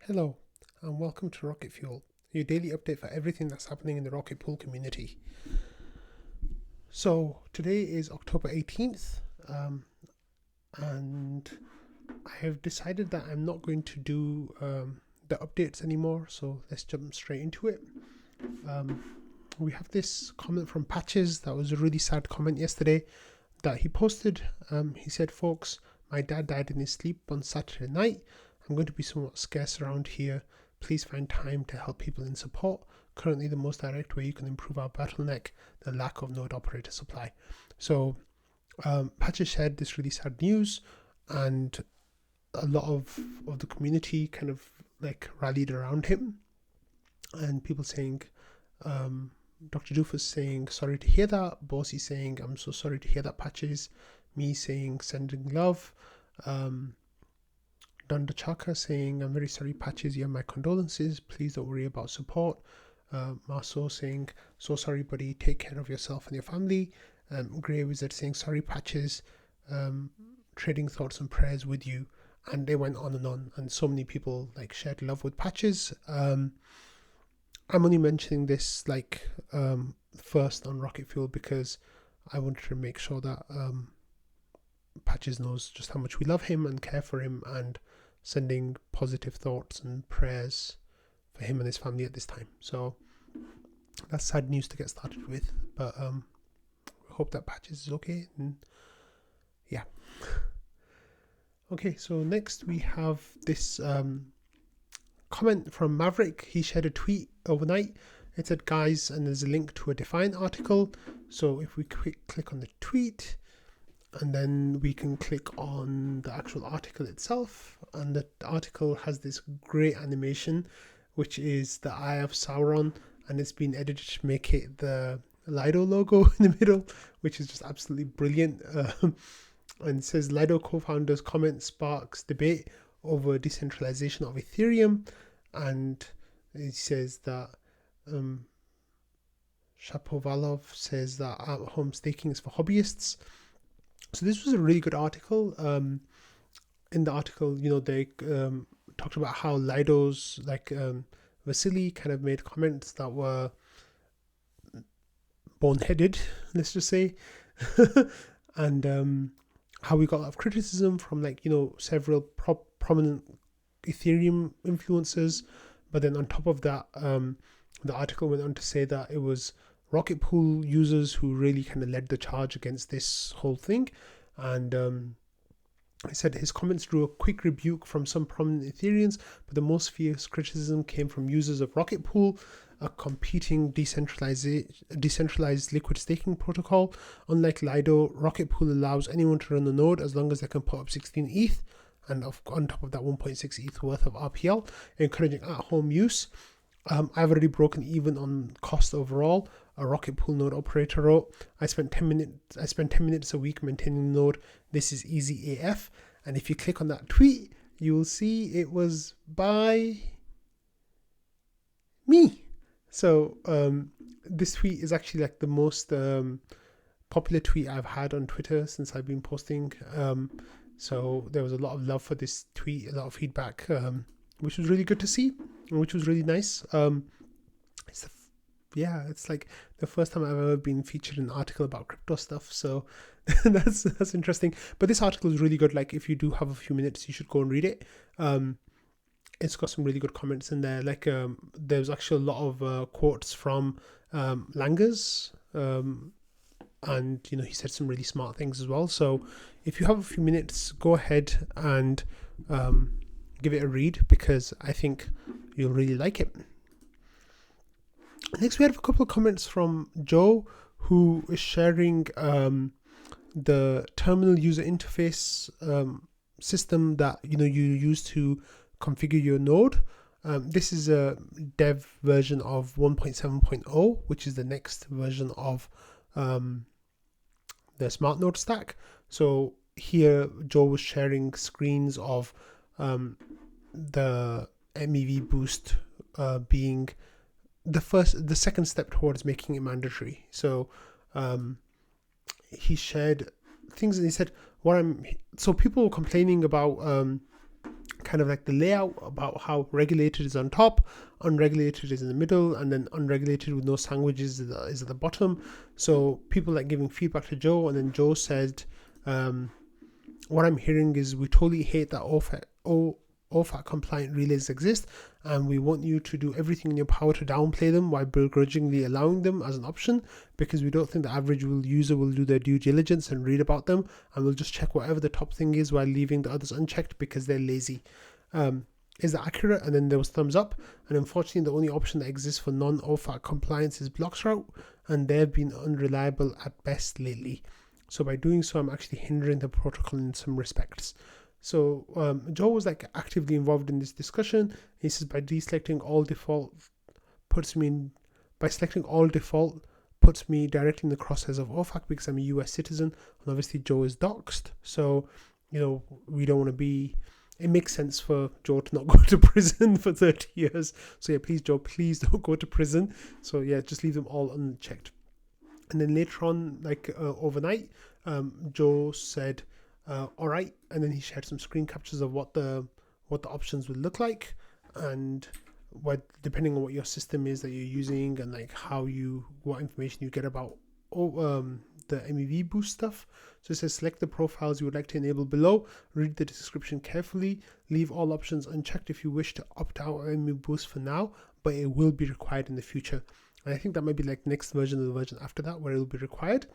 Hello, and welcome to Rocket Fuel, your daily update for everything that's happening in the Rocket Pool community. So, today is October 18th, and I have decided that I'm not going to do the updates anymore, so let's jump straight into it. We have this comment from Patches that was a really sad comment yesterday that he posted. He said, "Folks, my dad died in his sleep on Saturday night. I'm going to be somewhat scarce around here. Please find time to help people in support. Currently, the most direct way you can improve our bottleneck, the lack of node operator supply." So, Patches shared this really sad news, and a lot of the community kind of like rallied around him, and people saying, Dr. Doofus saying, "Sorry to hear that." Bossy saying, "I'm so sorry to hear that, Patches." Me saying, "Sending love." Danda Chaka saying, "I'm very sorry, Patches. You have my condolences. Please don't worry about support." Marceau saying, "So sorry, buddy. Take care of yourself and your family." Grey Wizard saying, "Sorry, Patches. Trading thoughts and prayers with you." And they went on, and so many people like shared love with Patches. I'm only mentioning this first on Rocket Fuel because I wanted to make sure that Patches knows just how much we love him and care for him, and sending positive thoughts and prayers for him and his family at this time. So that's sad news to get started with, but I hope that Patches is okay. And yeah. Okay, so next we have this comment from Maverick. He shared a tweet overnight. It said, "Guys," and there's a link to a Defiant article. So if we click on the tweet, and then we can click on the actual article itself, and the article has this great animation, which is the Eye of Sauron, and it's been edited to make it the Lido logo in the middle, which is just absolutely brilliant. And it says, "Lido co-founders comment sparks debate over decentralization of Ethereum," and it says that Shapovalov says that at-home staking is for hobbyists. So this was a really good article. In the article, they talked about how Lido's Vasily kind of made comments that were boneheaded, let's just say, and how we got a lot of criticism from several prominent Ethereum influencers. But then on top of that, the article went on to say that it was Rocket Pool users who really kind of led the charge against this whole thing. And he said his comments drew a quick rebuke from some prominent Ethereans, but the most fierce criticism came from users of Rocket Pool, a competing decentralized liquid staking protocol. Unlike Lido, Rocket Pool allows anyone to run the node as long as they can put up 16 ETH, and on top of that 1.6 ETH worth of RPL, encouraging at-home use. I've already broken even on cost overall. A Rocket Pool node operator wrote, I spend 10 minutes a week maintaining the node. This is easy AF." And if you click on that tweet, you will see it was by me. So this tweet is actually like the most popular tweet I've had on Twitter since I've been posting. So there was a lot of love for this tweet, a lot of feedback, which was really good to see, which was really nice. It's like the first time I've ever been featured in an article about crypto stuff, so that's interesting. But this article is really good. Like, if you do have a few minutes, you should go and read it. It's got some really good comments in there. Like, there's actually a lot of quotes from Langers, and he said some really smart things as well. So if you have a few minutes, go ahead and give it a read, because I think you'll really like it. Next, we have a couple of comments from Joe, who is sharing the terminal user interface system that you use to configure your node. This is a dev version of 1.7.0, which is the next version of the smartnode stack. So here, Joe was sharing screens of the MEV Boost being the second step towards making it mandatory. So he shared things, and he said, so people were complaining about kind of like the layout about how regulated is on top, unregulated is in the middle, and then unregulated with no sandwiches is at the bottom. So people like giving feedback to Joe, and then Joe said, what I'm hearing is we totally hate that OFAC compliant relays exist, and we want you to do everything in your power to downplay them while begrudgingly allowing them as an option, because we don't think the average user will do their due diligence and read about them, and will just check whatever the top thing is while leaving the others unchecked because they're lazy. Is that accurate? And then there was thumbs up. And unfortunately, the only option that exists for non-OFAC compliance is Bloxroute, and they've been unreliable at best lately. So by doing so, I'm actually hindering the protocol in some respects. So Joe was like actively involved in this discussion. He says selecting all default puts me directly in the crosshairs of OFAC because I'm a US citizen, and obviously Joe is doxxed. So we don't want to be. It makes sense for Joe to not go to prison for 30 years. So yeah, please Joe, please don't go to prison. So yeah, just leave them all unchecked. And then later on, overnight, Joe said, all right, and then he shared some screen captures of what the options would look like, and depending on what your system is that you're using, and like what information you get about the MEV Boost stuff. So it says select the profiles you would like to enable below, read the description carefully, leave all options unchecked if you wish to opt out of MEV Boost for now, but it will be required in the future. And I think that might be like next version of the version after that where it will be required.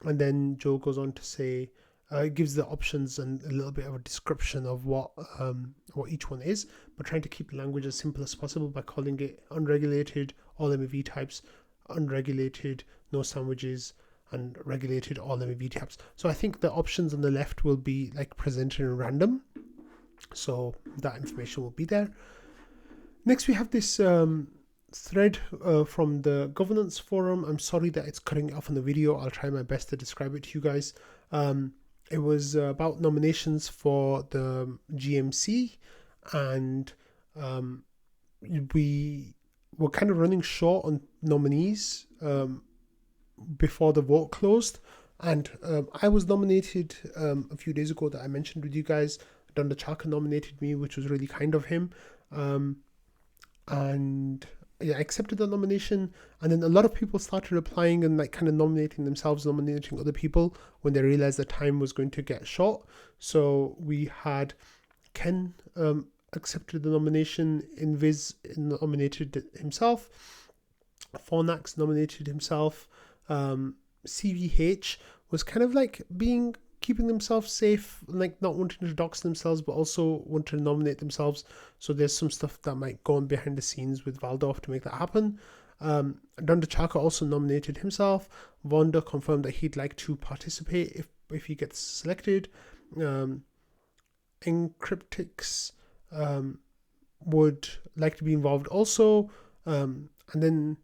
And then Joe goes on to say, it gives the options and a little bit of a description of what each one is, but trying to keep the language as simple as possible by calling it unregulated, all MEV types, unregulated, no sandwiches, and regulated, all MEV types. So I think the options on the left will be like presented in random. So that information will be there. Next, we have this thread from the governance forum. I'm sorry that it's cutting it off on the video. I'll try my best to describe it to you guys. It was about nominations for the GMC, and we were kind of running short on nominees before the vote closed, and I was nominated a few days ago that I mentioned with you guys. Dunda Chaka nominated me, which was really kind of him, and yeah, I accepted the nomination. And then a lot of people started applying and like kind of nominating themselves, nominating other people when they realized the time was going to get short. So we had Ken accepted the nomination, Invis nominated himself, Fornax nominated himself, CVH was kind of like keeping themselves safe, like not wanting to dox themselves, but also want to nominate themselves. So there's some stuff that might go on behind the scenes with Valdorf to make that happen. Dunda Chaka also nominated himself. Vonda confirmed that he'd like to participate if he gets selected. Encryptics would like to be involved also. And then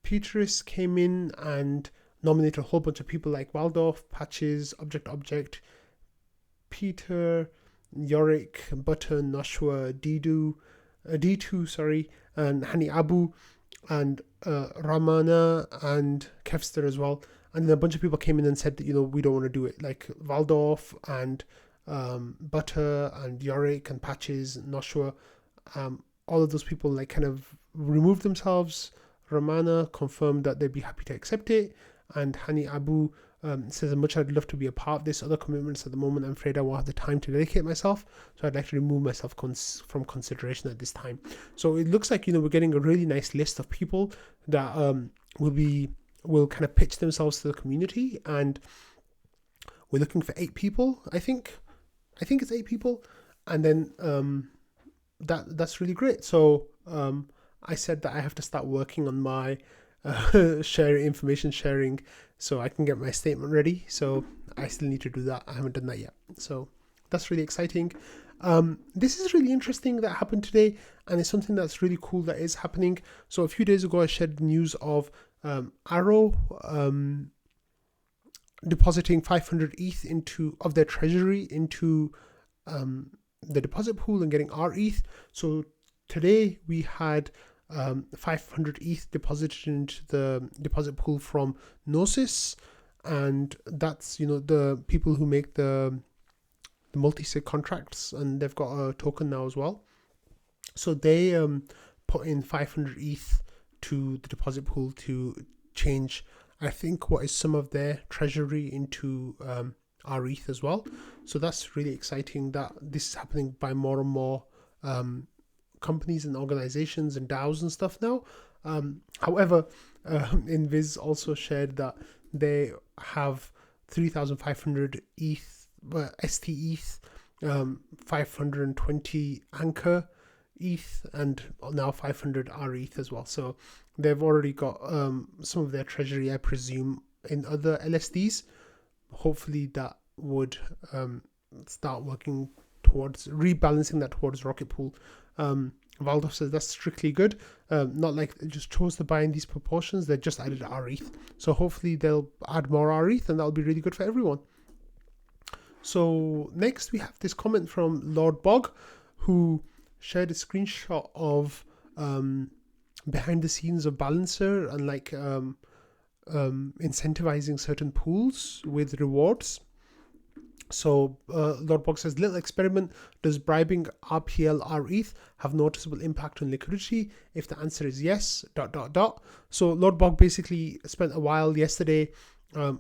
Petrus came in and nominated a whole bunch of people like Waldorf, Patches, Object, Peter, Yorick, Button, Nashua, D2, and Hani Abu, and Ramana and Kevster as well. And then a bunch of people came in and said that, we don't want to do it. Like Waldorf and Butter and Yorick and Patches, Nashua, all of those people like kind of removed themselves. Ramana confirmed that they'd be happy to accept it. And Hani Abu says, as much I'd love to be a part of this, other commitments at the moment, I'm afraid I won't have the time to dedicate myself. So I'd like to remove myself from consideration at this time. So it looks like, we're getting a really nice list of people that will kind of pitch themselves to the community. And we're looking for 8 people, I think it's 8 people. And then that's really great. So I said that I have to start working on my information sharing so I can get my statement ready. So I still need to do that. I haven't done that yet. So that's really exciting. This is really interesting that happened today, and it's something that's really cool that is happening. So a few days ago, I shared news of Arrow depositing 500 ETH of their treasury into the deposit pool and getting rETH. So today we had 500 ETH deposited into the deposit pool from Gnosis, and that's the people who make the the multi-sig contracts, and they've got a token now as well. So they put in 500 ETH to the deposit pool to change, I think, what is some of their treasury into rETH as well. So that's really exciting that this is happening by more and more companies and organizations and DAOs and stuff now. However, Invis also shared that they have 3,500 ETH, ST ETH, 520 Anchor ETH, and now 500 rETH as well. So they've already got some of their treasury, I presume, in other LSDs. Hopefully that would start working towards rebalancing that towards Rocket Pool. Valdo says that's strictly good. Not like they just chose to buy in these proportions, they just added rETH. So hopefully they'll add more rETH, and that'll be really good for everyone. So next we have this comment from LordBog, who shared a screenshot of behind the scenes of Balancer and like incentivizing certain pools with rewards. So LordBog says, little experiment, does bribing RPL rETH have noticeable impact on liquidity? If the answer is yes, ... So LordBog basically spent a while yesterday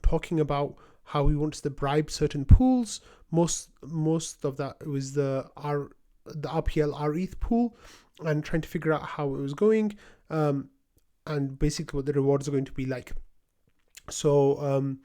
talking about how he wants to bribe certain pools. Most of that was the RPL rETH pool, and trying to figure out how it was going, and basically what the rewards are going to be like. So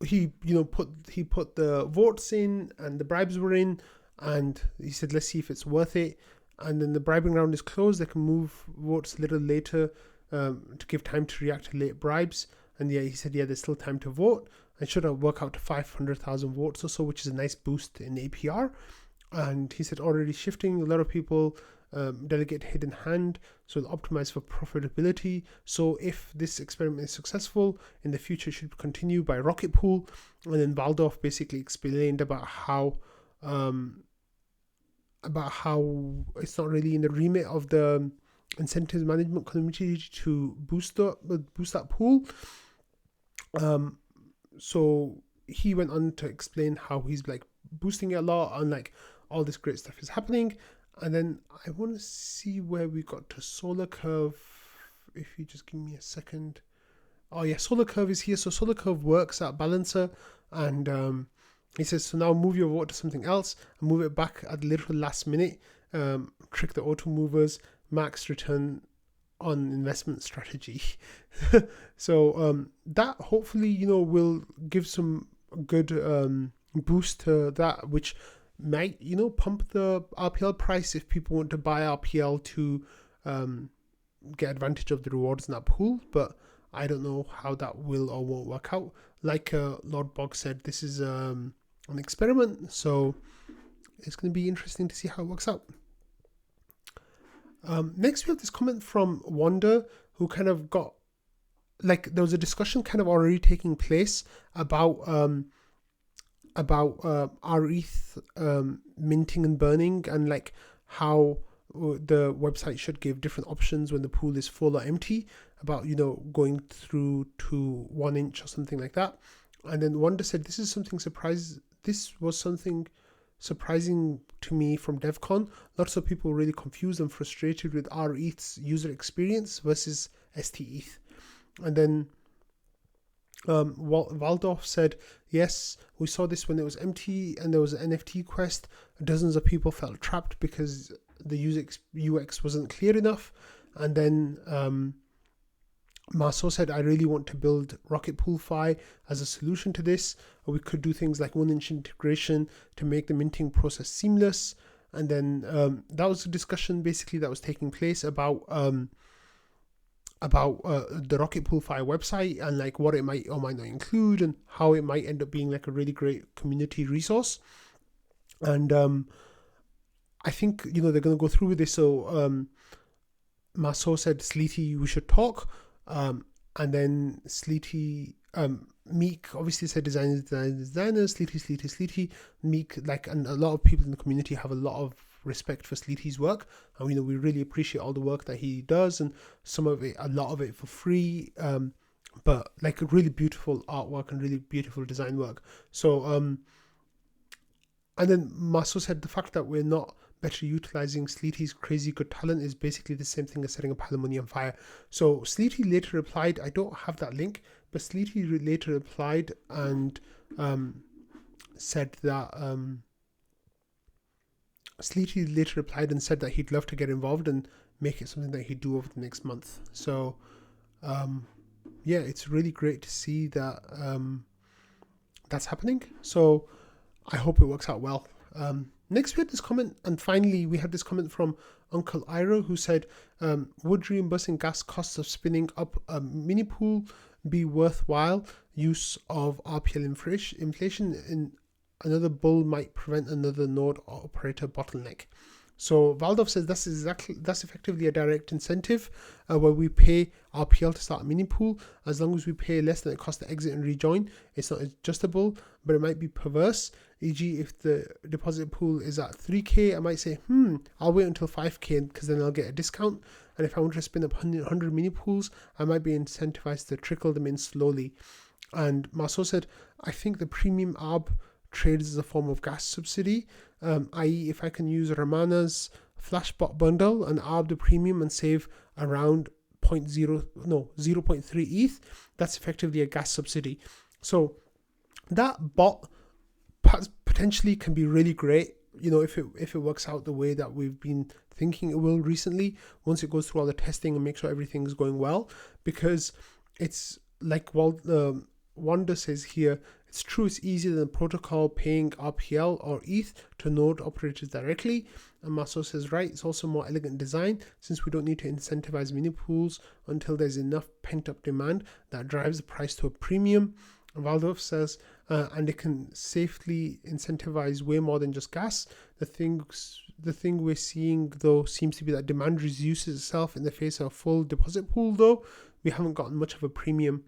he put the votes in and the bribes were in, and he said, let's see if it's worth it. And then the bribing round is closed. They can move votes a little later to give time to react to late bribes. And yeah, he said, yeah, there's still time to vote, and should work out to 500,000 votes or so, which is a nice boost in APR. And he said already shifting, a lot of people delegate hidden hand, so they'll optimize for profitability. So if this experiment is successful, in the future it should continue by Rocket Pool. And then Valdorf basically explained about how it's not really in the remit of the incentives management committee to boost that pool. So he went on to explain how he's like boosting it a lot, and like all this great stuff is happening. And then I want to see where we got to Solar Curve. If you just give me a second. Oh yeah, Solar Curve is here. So Solar Curve works at Balancer, and he says, so now move your vote to something else and move it back at the literal last minute. Trick the auto movers, max return on investment strategy. So that hopefully will give some good boost to that, which might pump the RPL price if people want to buy RPL to get advantage of the rewards in that pool. But I don't know how that will or won't work out. Like LordBog said, this is an experiment, so it's going to be interesting to see how it works out. Next we have this comment from Wanda, who kind of got, like, there was a discussion kind of already taking place about rETH minting and burning, and like how the website should give different options when the pool is full or empty, about going through to 1 inch or something like that. And then Wanda said, this was something surprising to me from DevCon. Lots of people were really confused and frustrated with rETH's user experience versus STETH. And then Waldorf said, yes, we saw this when it was empty and there was an NFT quest. Dozens of people felt trapped because the user UX wasn't clear enough. And then Marceau said, I really want to build rocketpool.fi as a solution to this. We could do things like 1-inch integration to make the minting process seamless. And then that was a discussion basically that was taking place about the rocketpool.fi website, and like what it might or might not include, and how it might end up being like a really great community resource. And I think they're going to go through with this. So Marceau said, Sleety, we should talk. And then Sleety, Meek obviously said designer, Sleety. Meek, like, and a lot of people in the community have a lot of respect for Sleety's work, and we really appreciate all the work that he does, and a lot of it for free, but like really beautiful artwork and really beautiful design work. So And then Maso said the fact that we're not better utilizing Sleety's crazy good talent is basically the same thing as setting a pile of money on fire. So Sleety later replied, I don't have that link, but Sleety later replied and said that Sleety later replied and said that he'd love to get involved and make it something that he'd do over the next month. So yeah, it's really great to see that that's happening. So I hope it works out well. Next, we had this comment, and finally, we had this comment from Uncle Iro, who said, would reimbursing gas costs of spinning up a mini pool be worthwhile use of RPL inflation? In another bull might prevent another node operator bottleneck. So Valdov says that's effectively a direct incentive where we pay RPL to start a mini pool. As long as we pay less than it costs to exit and rejoin, it's not adjustable, but it might be perverse. E.g., if the deposit pool is at 3k, I might say, I'll wait until 5k because then I'll get a discount. And if I want to spin up 100 mini pools, I might be incentivized to trickle them in slowly. And Maso said, I think the premium ARB trades as a form of gas subsidy, i.e. if I can use Ramana's Flashbot bundle and ARB the premium and save around 0.3 ETH, that's effectively a gas subsidy. So that bot potentially can be really great, if it works out the way that we've been thinking it will recently, once it goes through all the testing and make sure everything is going well, because it's like Wanda says here, it's true it's easier than protocol paying RPL or ETH to node operators directly. And Maso says, right, it's also more elegant design since we don't need to incentivize mini pools until there's enough pent-up demand that drives the price to a premium. And Valdov says, and it can safely incentivize way more than just gas. The thing we're seeing though seems to be that demand reduces itself in the face of a full deposit pool though. We haven't gotten much of a premium.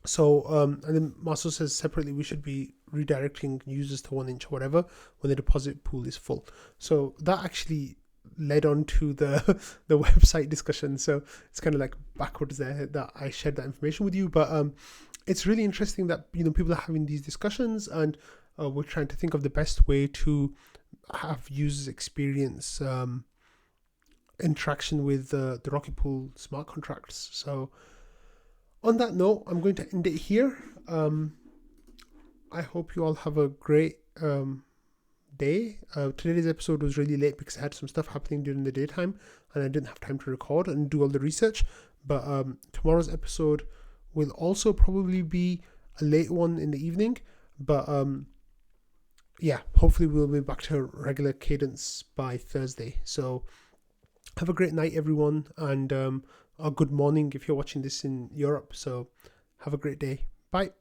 So, and then Maso says separately, we should be redirecting users to 1 inch or whatever when the deposit pool is full. So that actually led on to the website discussion. So it's kind of like backwards there that I shared that information with you. But it's really interesting that, people are having these discussions and we're trying to think of the best way to have users experience interaction with the Rocket Pool smart contracts. So on that note, I'm going to end it here. I hope you all have a great day. Today's episode was really late because I had some stuff happening during the daytime and I didn't have time to record and do all the research. But tomorrow's episode will also probably be a late one in the evening. But yeah, hopefully we'll be back to a regular cadence by Thursday. So have a great night, everyone, and a good morning if you're watching this in Europe. So have a great day. Bye.